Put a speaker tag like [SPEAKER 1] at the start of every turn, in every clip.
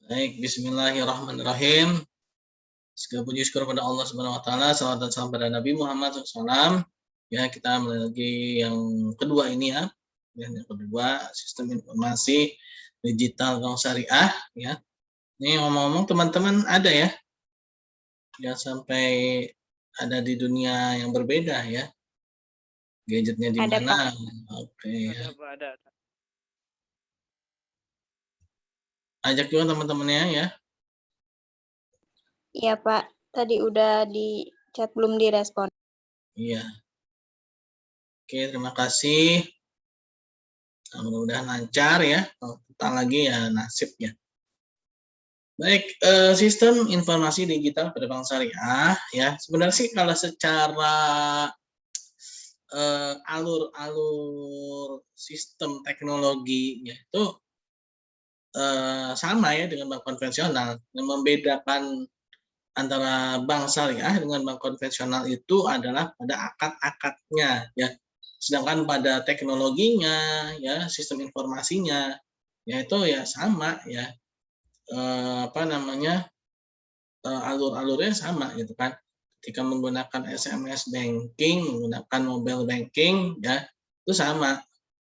[SPEAKER 1] Baik, bismillahirrahmanirrahim. Segala puji syukur pada Allah Subhanahu wa taala, salawat dan salam pada Nabi Muhammad SAW. Ya, kita mulai lagi yang kedua ini ya. Yang kedua, sistem informasi digital bank syariah ya. Ini ngomong-ngomong teman-teman ada ya yang sampai ada di dunia yang berbeda ya. Gadgetnya di
[SPEAKER 2] Ada, Pak.
[SPEAKER 1] mana? Oke ya.
[SPEAKER 3] Ada, Pak, ada.
[SPEAKER 1] Ajak juga teman-temannya ya.
[SPEAKER 2] Iya, Pak. Tadi udah di chat belum direspon.
[SPEAKER 1] Iya. Oke, terima kasih. Nah, mudah-mudahan lancar ya. Kalau kita lagi ya nasib ya. Baik, sistem informasi digital pada bank syariah ya. Sebenarnya sih kalau secara alur sistem teknologinya itu sama ya dengan bank konvensional. Yang membedakan antara bank syariah dengan bank konvensional itu adalah pada akad-akadnya ya. Sedangkan pada teknologinya ya, sistem informasinya ya itu ya sama ya. Alur-alurnya sama gitu kan. Ketika menggunakan SMS banking, menggunakan mobile banking ya itu sama.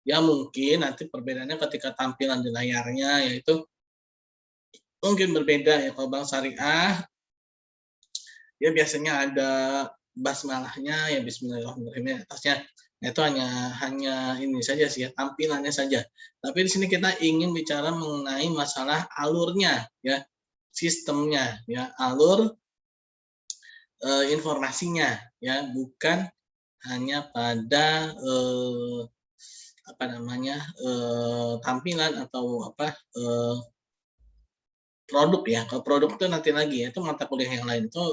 [SPEAKER 1] Ya mungkin nanti perbedaannya ketika tampilan di layarnya yaitu mungkin berbeda ya. Kalau bank syariah ya biasanya ada basmalahnya ya bismillahirrahmanirrahim atasnya. Nah, itu hanya ini saja sih ya, tampilannya saja. Tapi di sini kita ingin bicara mengenai masalah alurnya ya, sistemnya ya, alur informasinya ya, bukan hanya pada tampilan atau produk ya. Kalau produk itu nanti lagi ya, itu mata kuliah yang lain itu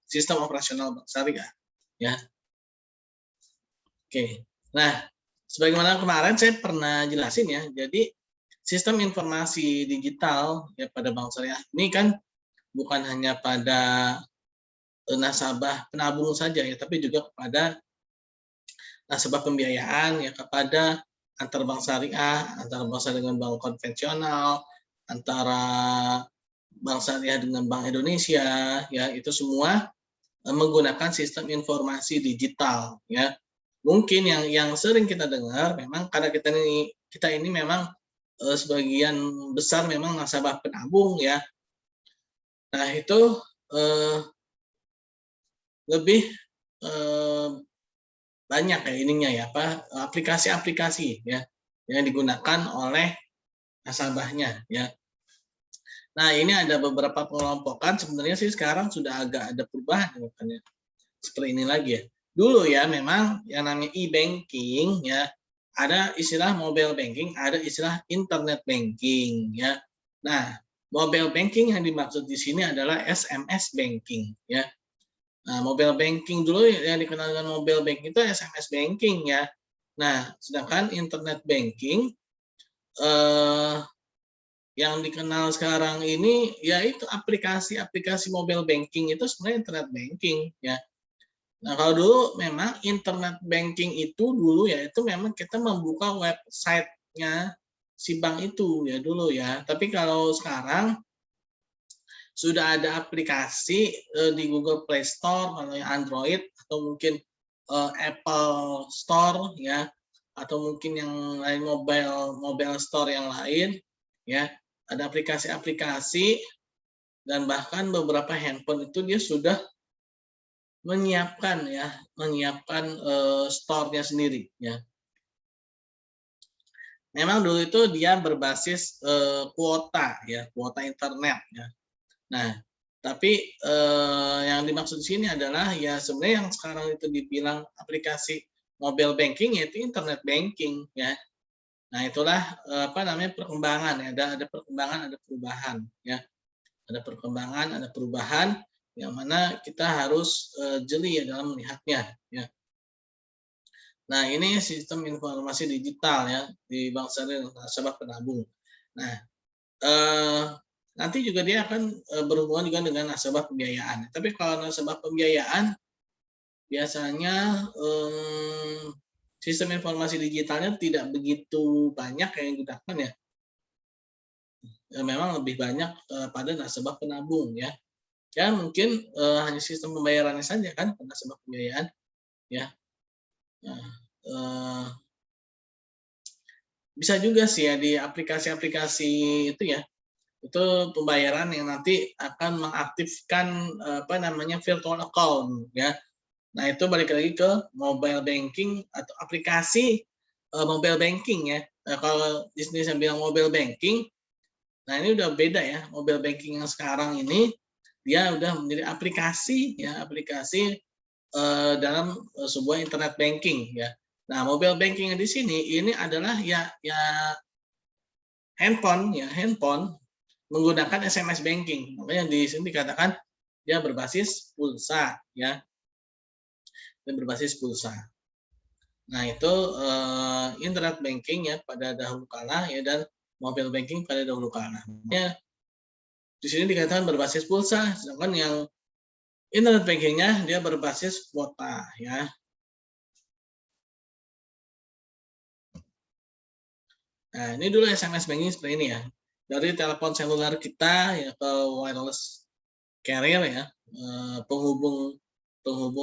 [SPEAKER 1] sistem operasional bank syariah ya. Oke. Nah, sebagaimana kemarin saya pernah jelasin ya. Jadi sistem informasi digital ya pada bank syariah ini kan bukan hanya pada nasabah penabung saja ya, tapi juga kepada nasabah pembiayaan ya, kepada antar bank syariah, antara bank syariah dengan bank konvensional, antara bank syariah dengan Bank Indonesia ya, itu semua menggunakan sistem informasi digital ya. Mungkin yang sering kita dengar memang karena kita ini memang sebagian besar memang nasabah penabung ya. Nah, itu lebih banyak ya ininya ya, aplikasi-aplikasi ya yang digunakan oleh nasabahnya ya. Nah, ini ada beberapa pengelompokan, sebenarnya sih sekarang sudah agak ada perubahan makanya seperti ini lagi ya. Dulu ya memang yang namanya e-banking ya, ada istilah mobile banking, ada istilah internet banking ya. Nah, mobile banking yang dimaksud di sini adalah SMS banking ya. Nah, mobile banking dulu yang dikenal dengan mobile banking itu SMS banking ya. Nah, sedangkan internet banking yang dikenal sekarang ini yaitu aplikasi-aplikasi mobile banking itu sebenarnya internet banking ya. Nah, kalau dulu memang internet banking itu dulu ya itu memang kita membuka websitenya si bank itu ya dulu ya. Tapi kalau sekarang sudah ada aplikasi di Google Play Store kalau yang Android atau mungkin Apple Store ya atau mungkin yang lain mobile store yang lain ya ada aplikasi-aplikasi dan bahkan beberapa handphone itu dia sudah menyiapkan store-nya sendiri ya. Memang dulu itu dia berbasis kuota ya, kuota internet ya. Nah, tapi yang dimaksud di sini adalah ya sebenarnya yang sekarang itu dibilang aplikasi mobile banking yaitu internet banking ya. Nah, itulah perkembangan ya, ada perkembangan, ada perubahan ya. Ada perkembangan, ada perubahan yang mana kita harus jeli ya dalam melihatnya ya. Nah, ini sistem informasi digital ya di bank syariah dan nasabah penabung. Nah, nanti juga dia akan berhubungan juga dengan nasabah pembiayaan. Tapi kalau nasabah pembiayaan biasanya sistem informasi digitalnya tidak begitu banyak yang digunakan ya. memang lebih banyak pada nasabah penabung ya. Ya mungkin hanya sistem pembayarannya saja kan nasabah pembiayaan ya. Nah, bisa juga sih ya di aplikasi-aplikasi itu ya, itu pembayaran yang nanti akan mengaktifkan apa namanya virtual account ya. Nah itu balik lagi ke mobile banking atau aplikasi mobile banking ya. Nah, kalau di sini saya bilang mobile banking, nah ini udah beda ya. Mobile banking yang sekarang ini dia udah menjadi aplikasi ya, aplikasi dalam sebuah internet banking ya. Nah, mobile banking di sini ini adalah ya handphone menggunakan SMS banking. Makanya di sini dikatakan dia berbasis pulsa ya. Dia berbasis pulsa. Nah, itu internet banking ya pada dahulu kala ya dan mobile banking pada dahulu kala. Ya, di sini dikatakan berbasis pulsa, sedangkan yang internet bankingnya dia berbasis kuota ya. Nah, ini dulu SMS banking seperti ini ya. Dari telepon seluler kita ya ke wireless carrier ya, penghubung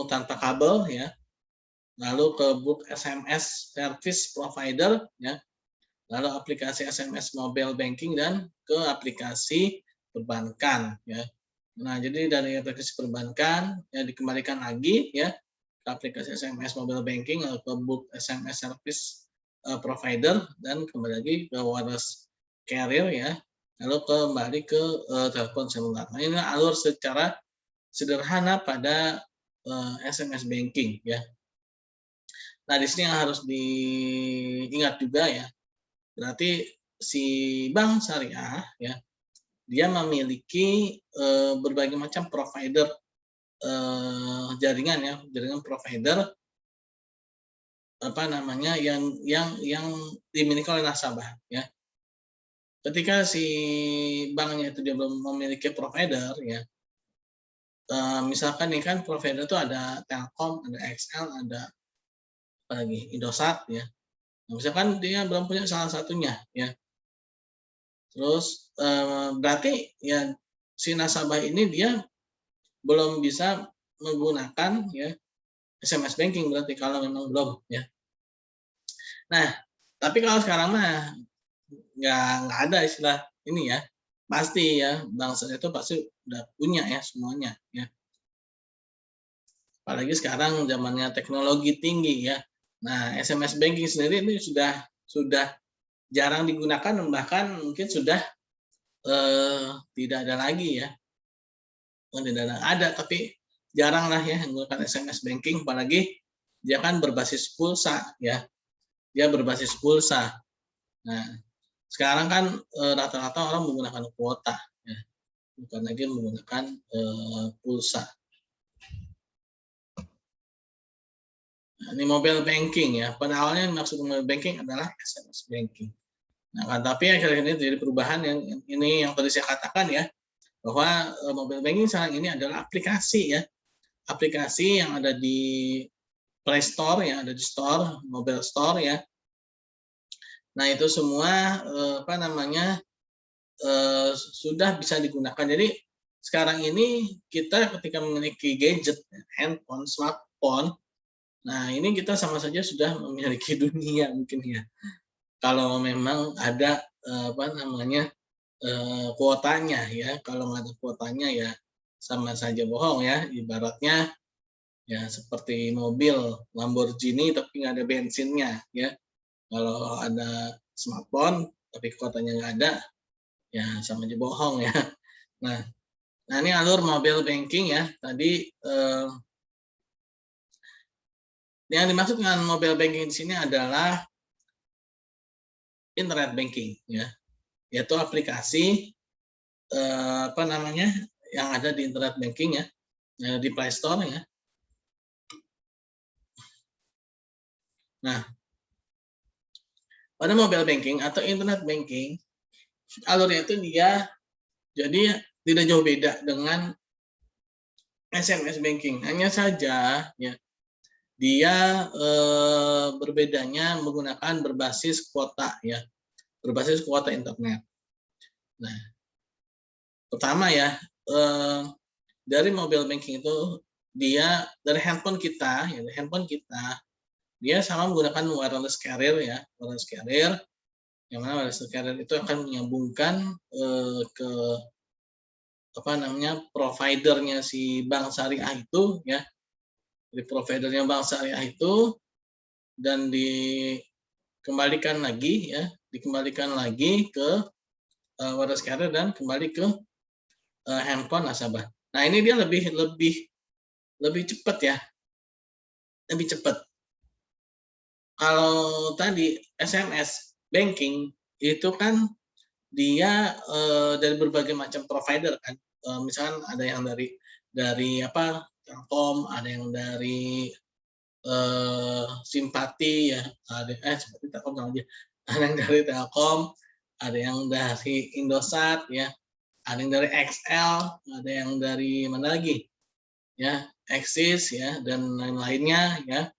[SPEAKER 1] tanpa kabel ya. Lalu ke book SMS service provider ya. Lalu aplikasi SMS mobile banking dan ke aplikasi perbankan ya. Nah, jadi dari aplikasi perbankan ya dikembalikan lagi ya ke aplikasi SMS mobile banking lalu ke book SMS service provider dan kembali lagi ke wireless carrier ya. Lalu kembali ke telepon seluler. Nah, ini alur secara sederhana pada SMS banking ya. Nah, di sini yang harus diingat juga ya. Berarti si bank syariah ya, dia memiliki berbagai macam provider jaringan ya, jaringan provider apa namanya yang dimiliki oleh nasabah ya. Ketika si banknya itu dia belum memiliki provider ya, misalkan nih kan provider itu ada Telkom, ada XL, ada apa lagi Indosat ya. Nah, misalkan dia belum punya salah satunya ya, terus berarti ya si nasabah ini dia belum bisa menggunakan ya SMS banking berarti kalau memang belum ya. Nah, tapi kalau sekarang mah nggak ada istilah ini ya. Pasti ya, bangsa itu pasti udah punya ya semuanya ya. Apalagi sekarang zamannya teknologi tinggi ya. Nah, SMS banking sendiri ini sudah jarang digunakan bahkan mungkin sudah tidak ada lagi ya. Tidak ada tapi jarang lah ya menggunakan SMS banking apalagi dia kan berbasis pulsa ya. Dia berbasis pulsa. Nah, sekarang kan rata-rata orang menggunakan kuota ya. Bukan lagi menggunakan pulsa. Nah, ini mobile banking ya. Pada awalnya maksud mobile banking adalah SMS banking. Nah, kan tapi akhirnya ini jadi perubahan yang ini yang tadi saya katakan ya, bahwa mobile banking sekarang ini adalah aplikasi ya. Aplikasi yang ada di Play Store ya, ada di store, mobile store ya. Nah, itu semua apa namanya sudah bisa digunakan. Jadi sekarang ini kita ketika memiliki gadget, handphone, smartphone, nah ini kita sama saja sudah memiliki dunia mungkin ya. Kalau memang ada apa namanya kuotanya ya, kalau nggak ada kuotanya ya sama saja bohong ya. Ibaratnya ya seperti mobil Lamborghini tapi nggak ada bensinnya ya. Kalau ada smartphone tapi kuotanya nggak ada, ya sama aja bohong ya. Nah, nah ini alur mobile banking ya. Tadi yang dimaksud dengan mobile banking di sini adalah internet banking ya, yaitu aplikasi apa namanya yang ada di internet banking ya, di Play Store ya. Nah, pada mobile banking atau internet banking alurnya itu dia jadi tidak jauh beda dengan SMS banking. Hanya saja ya dia berbedanya menggunakan berbasis kuota ya, berbasis kuota internet. Nah, pertama ya, dari mobile banking itu dia dari handphone kita, ya, dari handphone kita, dia sama menggunakan wireless carrier ya, wireless carrier, yang mana wireless carrier itu akan menyambungkan ke apa namanya providernya si bank syariah itu ya, di providernya bank syariah itu dan dikembalikan lagi ya, dikembalikan lagi ke wireless carrier dan kembali ke handphone nasabah. Nah ini dia lebih lebih lebih cepat ya, lebih cepat. Kalau tadi SMS banking itu kan dia dari berbagai macam provider kan, misalkan ada yang dari apa Telkom, ada yang dari Simpati ya, Simpati Telkom sama aja, ada yang dari Telkom, ada yang dari Indosat ya, ada yang dari XL, ada yang dari mana lagi ya, Axis ya dan lain-lainnya ya.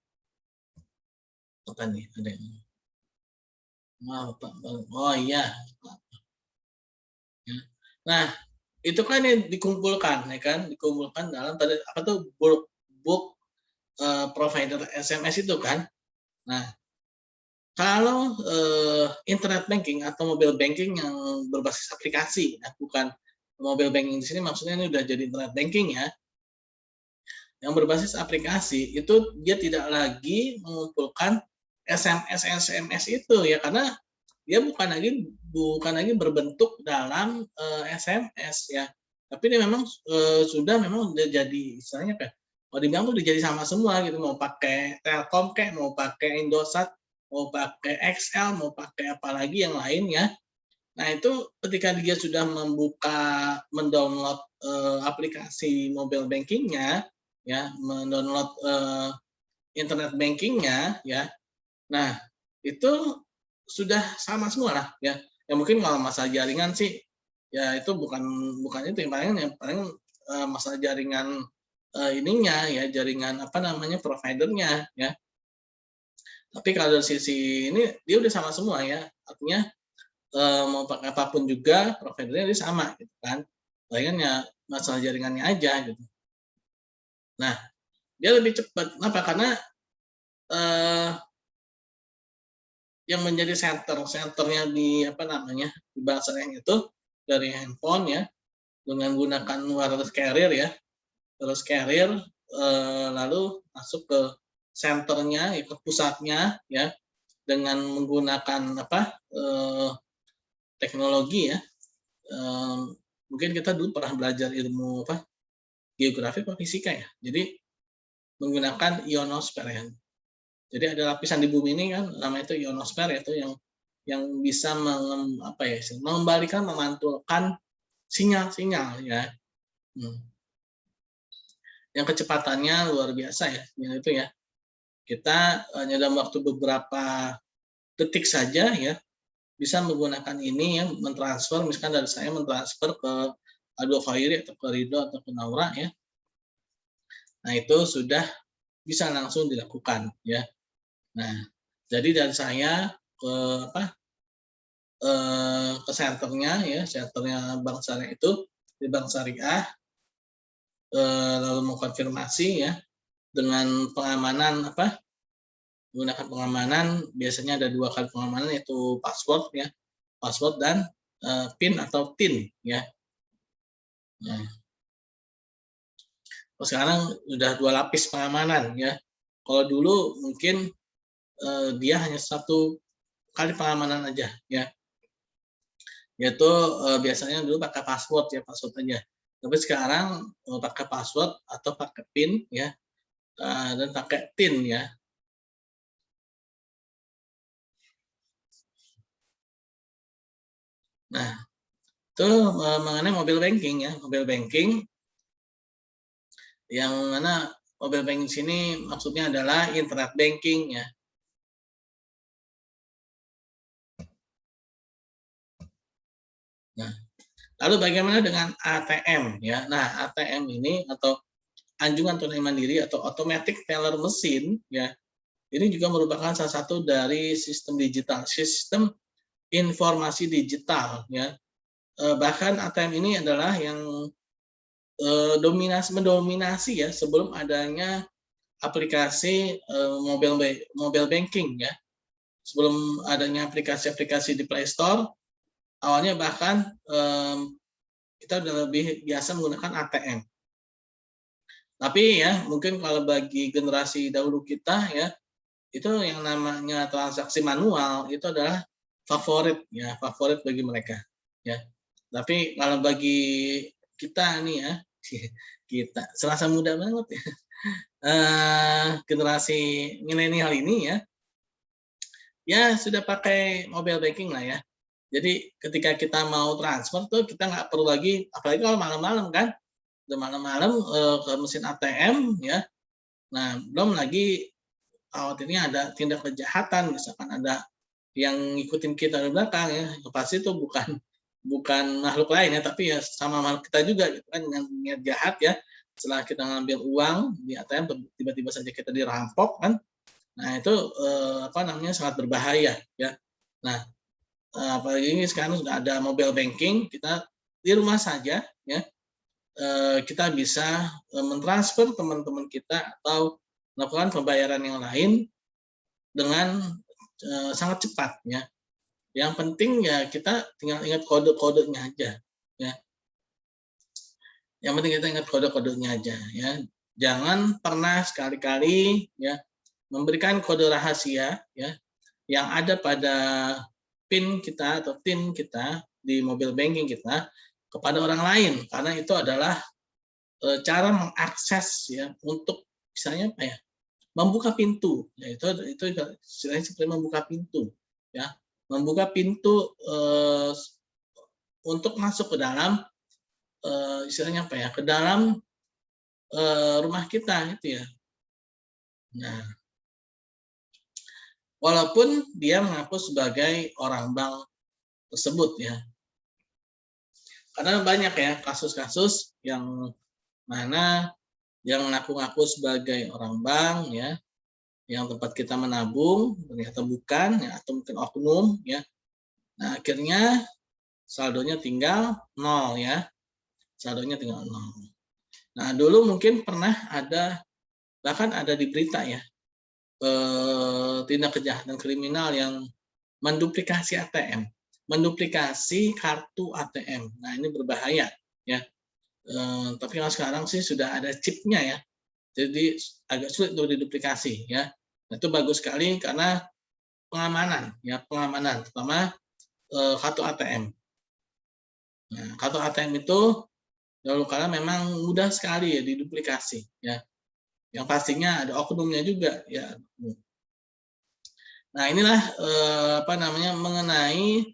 [SPEAKER 1] Apa nih ada yang oh iya ya. Nah itu kan yang dikumpulkan ya kan, dikumpulkan dalam tadi apa tuh bulk provider SMS itu kan. Nah kalau internet banking atau mobile banking yang berbasis aplikasi ya, bukan mobile banking di sini maksudnya ini udah jadi internet banking ya, yang berbasis aplikasi itu dia tidak lagi mengumpulkan SMS itu ya, karena dia bukan lagi berbentuk dalam SMS ya, tapi dia memang sudah memang udah jadi istilahnya apa? Kalau dibilang tuh udah jadi sama semua gitu, mau pakai Telkom kayak, mau pakai Indosat, mau pakai XL, mau pakai apa lagi yang lain ya. Nah itu ketika dia sudah mendownload aplikasi mobile bankingnya, ya, mendownload internet bankingnya, ya. Nah itu sudah sama semua lah, ya. Ya mungkin kalau masalah jaringan sih, ya itu bukan itu yang paling masalah jaringan ininya ya, jaringan apa namanya providernya ya. Tapi kalau dari sisi ini dia udah sama semua ya, artinya mau pakai apapun juga providernya dia sama gitu kan. Palingan ya masalah jaringannya aja gitu. Nah, dia lebih cepat. Kenapa? Karena eh, yang menjadi senternya di apa namanya di bank syariah itu dari handphone ya, dengan menggunakan wireless carrier ya, wireless carrier lalu masuk ke senternya, ya, ke pusatnya ya, dengan menggunakan apa teknologi ya. Mungkin kita dulu pernah belajar ilmu apa geografi atau fisika ya. Jadi menggunakan ionosfer ya. Jadi ada lapisan di bumi ini kan namanya itu ionosfer, yaitu yang bisa mengembalikan, memantulkan sinyal-sinyal ya. Yang kecepatannya luar biasa ya, itu ya. Kita hanya dalam waktu beberapa detik saja ya bisa menggunakan ini ya, mentransfer, misalkan dari saya mentransfer ke Ado Khairi atau ke Ridho atau ke Naura ya. Nah itu sudah bisa langsung dilakukan ya. Nah jadi dari saya ke apa ke senternya ya, senternya Bank Syariah itu di Bank Syariah, lalu mengkonfirmasi ya dengan pengamanan apa menggunakan pengamanan, biasanya ada 2 kali pengamanan yaitu password ya, password dan PIN atau TIN ya. Nah, sekarang sudah 2 lapis pengamanan ya. Kalau dulu mungkin dia hanya 1 kali pengamanan aja ya. Yaitu biasanya dulu pakai password ya, password aja. Tapi sekarang pakai password atau pakai PIN ya, dan pakai TIN ya. Nah, itu mengenai mobile banking ya, mobile banking yang mana mobile banking sini maksudnya adalah internet banking ya. Nah, lalu bagaimana dengan ATM ya? Nah, ATM ini atau anjungan tunai mandiri atau automatic teller machine ya, ini juga merupakan salah satu dari sistem digital, sistem informasi digital ya, bahkan ATM ini adalah yang mendominasi ya sebelum adanya aplikasi mobile banking ya. Sebelum adanya aplikasi-aplikasi di Play Store, awalnya bahkan kita udah lebih biasa menggunakan ATM. Tapi ya mungkin kalau bagi generasi dahulu kita ya, itu yang namanya transaksi manual itu adalah favorit bagi mereka ya. Tapi kalau bagi kita nih ya, kita serasa muda banget ya. Generasi milenial ini ya sudah pakai mobile banking lah ya. Jadi ketika kita mau transfer tuh kita nggak perlu lagi, apalagi kalau malam-malam kan, udah malam-malam ke mesin ATM ya. Nah belum lagi khawatirnya ada tindak kejahatan, misalkan ada yang ngikutin kita dari belakang ya, pasti itu bukan makhluk lain ya, tapi ya sama makhluk kita juga gitu kan, dengan niat jahat ya. Setelah kita ngambil uang di ATM tiba-tiba saja kita dirampok kan. Nah itu sangat berbahaya ya. Nah apalagi ini sekarang sudah ada mobile banking, kita di rumah saja ya, kita bisa mentransfer teman-teman kita atau melakukan pembayaran yang lain dengan sangat cepat ya. Yang penting ya kita tinggal ingat kode-kodenya aja ya. Yang penting kita ingat kode-kodenya aja ya. Jangan pernah sekali-kali ya memberikan kode rahasia ya yang ada pada PIN kita atau TIN kita di mobile banking kita kepada orang lain, karena itu adalah cara mengakses ya untuk misalnya apa ya, membuka pintu ya, itu istilahnya seperti membuka pintu ya, membuka pintu untuk masuk ke dalam istilahnya apa ya, ke dalam rumah kita gitu ya. Nah walaupun dia mengaku sebagai orang bank tersebut ya, karena banyak ya kasus-kasus yang mana yang ngaku-ngaku sebagai orang bank ya, yang tempat kita menabung ternyata bukan ya, atau mungkin oknum ya. Nah akhirnya saldonya tinggal 0 ya, saldonya tinggal 0. Nah dulu mungkin pernah ada, bahkan ada di berita ya, tindak kejahatan kriminal yang menduplikasi ATM, menduplikasi kartu ATM. Nah ini berbahaya ya. Tapi kalau sekarang sih sudah ada chipnya ya, jadi agak sulit untuk diduplikasi ya. Nah, itu bagus sekali karena pengamanan ya, pengamanan terutama kartu ATM. Nah, kartu ATM itu dahulu kala memang mudah sekali ya diduplikasi ya. Yang pastinya ada oknumnya juga ya. Nah inilah mengenai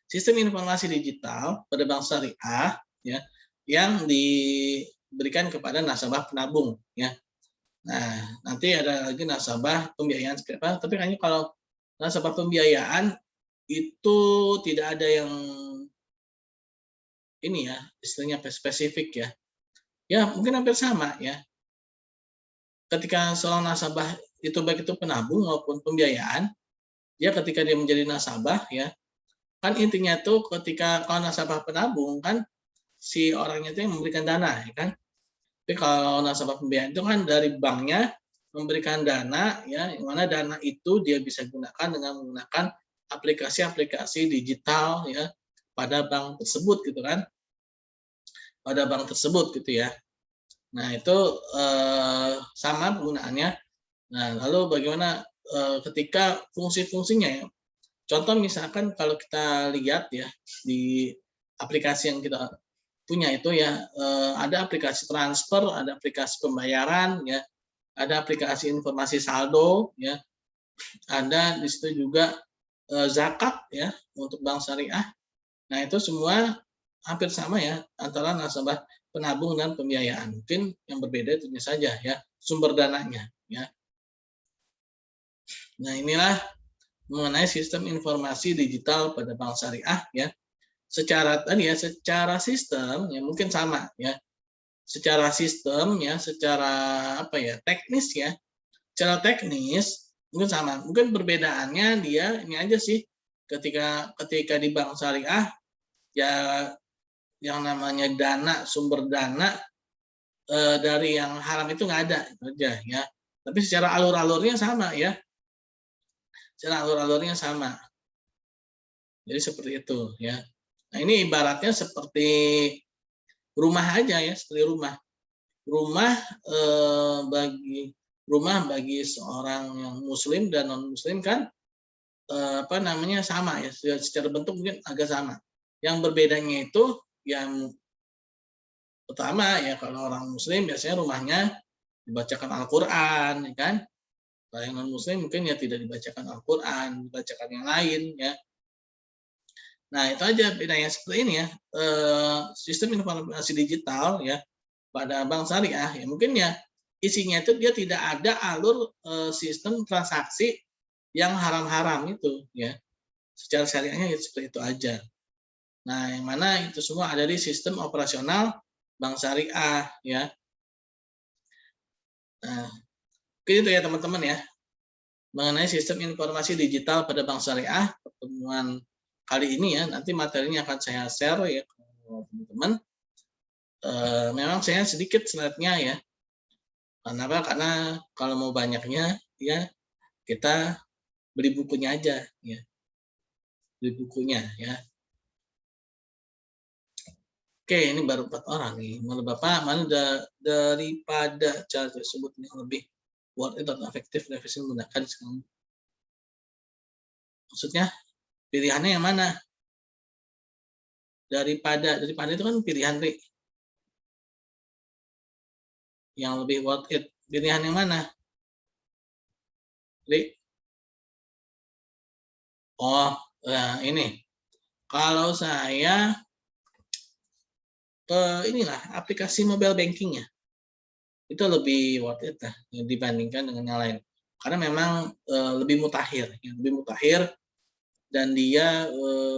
[SPEAKER 1] sistem informasi digital pada bank syariah ya, yang diberikan kepada nasabah penabung ya. Nah nanti ada lagi nasabah pembiayaan seperti apa, tapi kayaknya kalau nasabah pembiayaan itu tidak ada yang ini ya, istilahnya spesifik ya. Ya mungkin hampir sama ya. Ketika seorang nasabah itu baik itu penabung maupun pembiayaan, ya ketika dia menjadi nasabah ya, kan intinya tuh ketika kalau nasabah penabung kan si orangnya itu yang memberikan dana ya kan. Tapi kalau nasabah pembiayaan itu kan dari banknya memberikan dana ya, yang mana dana itu dia bisa gunakan dengan menggunakan aplikasi-aplikasi digital ya pada bank tersebut gitu kan. Pada bank tersebut gitu ya. Nah, itu sama penggunaannya. Nah, lalu bagaimana ketika fungsi-fungsinya ya. Contoh misalkan kalau kita lihat ya di aplikasi yang kita punya itu ya, ada aplikasi transfer, ada aplikasi pembayaran ya, ada aplikasi informasi saldo ya, ada di situ juga zakat ya untuk bank syariah. Nah itu semua hampir sama ya antara nasabah penabung dan pembiayaan. Mungkin yang berbeda tentunya saja ya sumber dananya ya. Nah inilah mengenai sistem informasi digital pada bank syariah ya. Secara sistem ya mungkin sama ya. Secara sistem ya, secara teknis ya. Secara teknis mungkin sama. Mungkin perbedaannya dia ini aja sih, ketika di bank syariah ya yang namanya dana, sumber dana dari yang haram itu nggak ada, itu aja ya. Tapi secara alur-alurnya sama ya, secara alur-alurnya sama. Jadi seperti itu ya. Nah ini ibaratnya seperti rumah aja ya, seperti rumah. Rumah bagi seorang yang muslim dan non muslim kan apa namanya sama ya, secara bentuk mungkin agak sama. Yang berbedanya itu yang pertama ya, kalau orang muslim biasanya rumahnya dibacakan Al-Qur'an ya kan. Kalau yang non muslim mungkin ya tidak dibacakan Al-Qur'an, dibacakan yang lain ya. Nah, itu aja bedanya seperti ini ya. Sistem informasi digital ya pada bank syariah ya mungkin ya isinya itu dia tidak ada alur sistem transaksi yang haram-haram itu ya. Secara syariahnya seperti itu aja. Nah, yang mana itu semua ada di sistem operasional bank syariah ya. Nah, mungkin itu ya teman-teman ya mengenai sistem informasi digital pada bank syariah. Pertemuan kali ini ya, nanti materinya akan saya share ya ke teman-teman. Memang saya sedikit slide-nya ya. Kenapa? Karena kalau mau banyaknya ya kita beli bukunya aja ya. Beli bukunya ya. Oke, ini baru 4 orang nih. Menurut Bapak, mana daripada cara tersebut yang lebih worth it atau efektif revisi menggunakan sekarang? Maksudnya pilihannya yang mana? Daripada itu kan pilihan, Ri. Yang lebih worth it. Pilihan yang mana? Ri? Oh, nah ini. Kalau saya inilah aplikasi mobile bankingnya itu lebih worth it lah dibandingkan dengan yang lain karena memang lebih mutakhir dan dia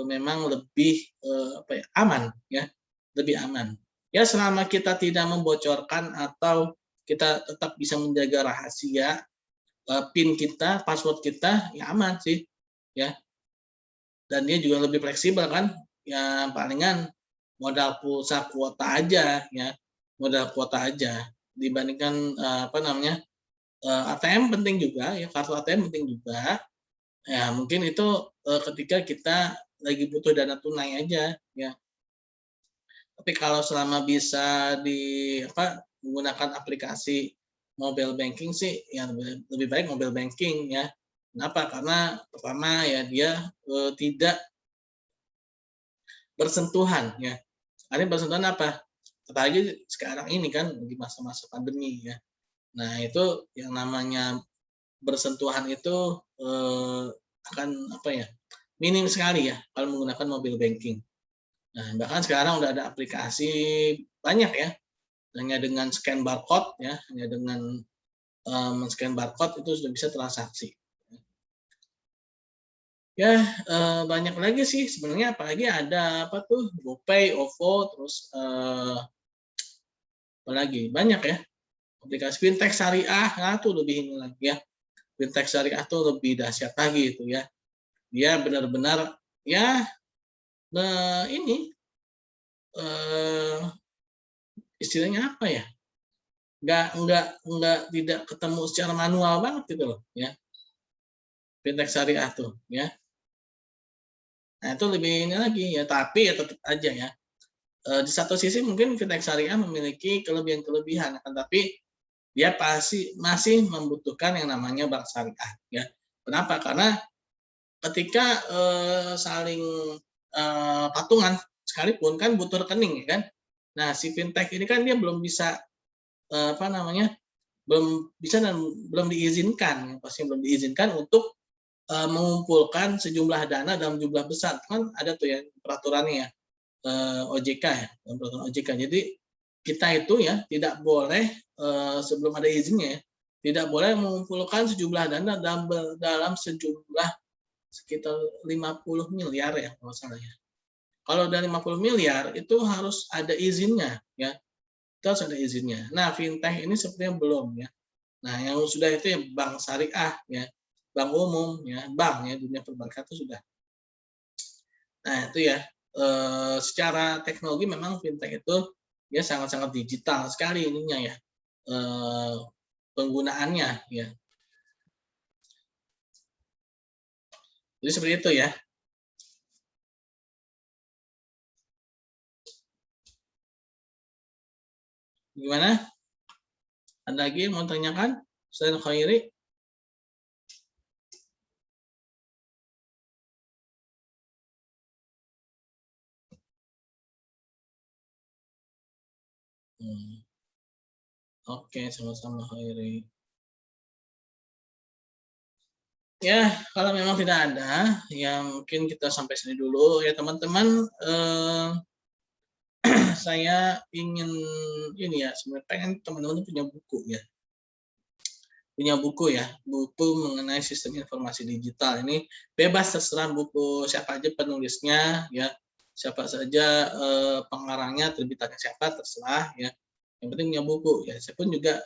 [SPEAKER 1] memang lebih aman ya, lebih aman ya, selama kita tidak membocorkan atau kita tetap bisa menjaga rahasia PIN kita, password kita, ya aman sih ya, dan dia juga lebih fleksibel kan ya, palingan modal pulsa kuota aja ya, modal kuota aja dibandingkan apa namanya ATM penting juga ya, kartu ATM penting juga ya, mungkin itu ketika kita lagi butuh dana tunai aja ya, tapi kalau selama bisa menggunakan aplikasi mobile banking sih ya lebih baik mobile banking ya. Kenapa? Karena pertama ya dia tidak bersentuhan ya. Artinya bersentuhan apa? Apalagi sekarang ini kan di masa-masa pandemi ya. Nah, itu yang namanya bersentuhan itu akan apa ya? Minim sekali ya kalau menggunakan mobile banking. Nah, bahkan sekarang udah ada aplikasi banyak ya. Hanya dengan scan barcode ya, hanya dengan men-scan barcode itu sudah bisa transaksi. Ya, banyak lagi sih sebenarnya, apalagi ada apa tuh, GoPay, OVO, terus apalagi banyak ya, aplikasi fintech syariah, nah tuh lebih ini lagi ya. Fintech syariah tuh lebih dahsyat lagi itu ya. Dia benar-benar ya ini istilahnya apa ya? Nggak tidak ketemu secara manual banget gitu loh ya. Fintech syariah tuh ya. Nah, itu lebih ini lagi ya, tapi ya tetap aja ya. Di satu sisi mungkin fintech syariah memiliki kelebihan-kelebihan, tapi dia pasti masih membutuhkan yang namanya bank syariah ya. Kenapa? Karena ketika saling patungan sekalipun kan butuh rekening ya kan. Nah, si fintech ini kan dia belum bisa apa namanya? belum bisa dan belum diizinkan, pasti belum diizinkan untuk mengumpulkan sejumlah dana dalam jumlah besar. Kan ada tuh ya peraturannya ya. OJK ya, peraturan OJK. Jadi kita itu ya tidak boleh sebelum ada izinnya ya, tidak boleh mengumpulkan sejumlah dana dalam sejumlah sekitar 50 miliar ya kalau salah ya. Kalau dari 50 miliar itu harus ada izinnya ya. Itu harus ada izinnya. Nah, fintech ini sepertinya belum ya. Nah, yang sudah itu ya bank syariah ya, bank umum ya, bank ya, dunia perbankan itu sudah. Nah, itu ya secara teknologi memang fintech itu dia sangat-sangat digital sekali ininya ya, penggunaannya ya. Jadi seperti itu ya. Gimana? Ada lagi yang mau tanyakan? Ustaz Khairi? Oke, sama-sama Khairi. Ya, kalau memang tidak ada, ya mungkin kita sampai sini dulu ya teman-teman. Saya ingin ini ya, sebenarnya pengen teman-teman punya buku ya. Punya buku ya, buku mengenai sistem informasi digital. Ini bebas terserah buku siapa aja penulisnya ya, siapa saja pengarangnya, terbitannya siapa terserah ya. Yang penting punya buku ya. Saya pun juga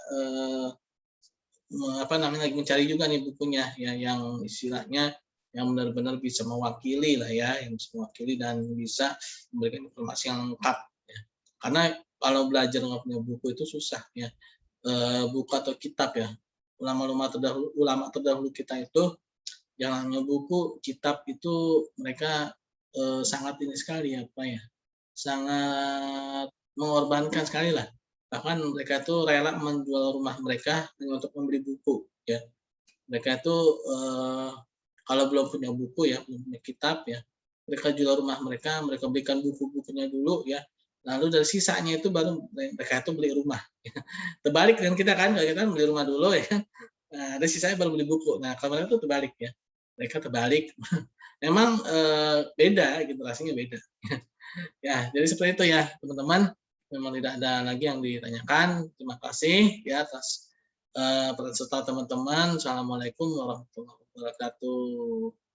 [SPEAKER 1] lagi mencari juga nih bukunya ya yang istilahnya yang benar-benar bisa mewakili lah ya, yang bisa mewakili dan bisa memberikan informasi yang lengkap ya. Karena kalau belajar nggak punya buku itu susah ya. Buku atau kitab ya. Ulama terdahulu kita itu yang namanya buku, kitab itu mereka sangat ini sekali apa ya, sangat mengorbankan sekali lah. Bahkan mereka itu rela menjual rumah mereka hanya untuk membeli buku ya. Mereka itu kalau belum punya buku ya, belum punya kitab ya, mereka jual rumah mereka, mereka belikan buku-bukunya dulu ya. Lalu dari sisanya itu baru mereka itu beli rumah. Terbalik dengan kita kan, kalau kita beli rumah dulu ya. Nah, dari sisanya baru beli buku. Nah, kalau mereka itu terbalik ya. Mereka terbalik. Memang beda, generasinya beda. Ya, jadi seperti itu ya, teman-teman. Memang tidak ada lagi yang ditanyakan. Terima kasih ya atas peran serta teman-teman. Assalamualaikum warahmatullahi wabarakatuh.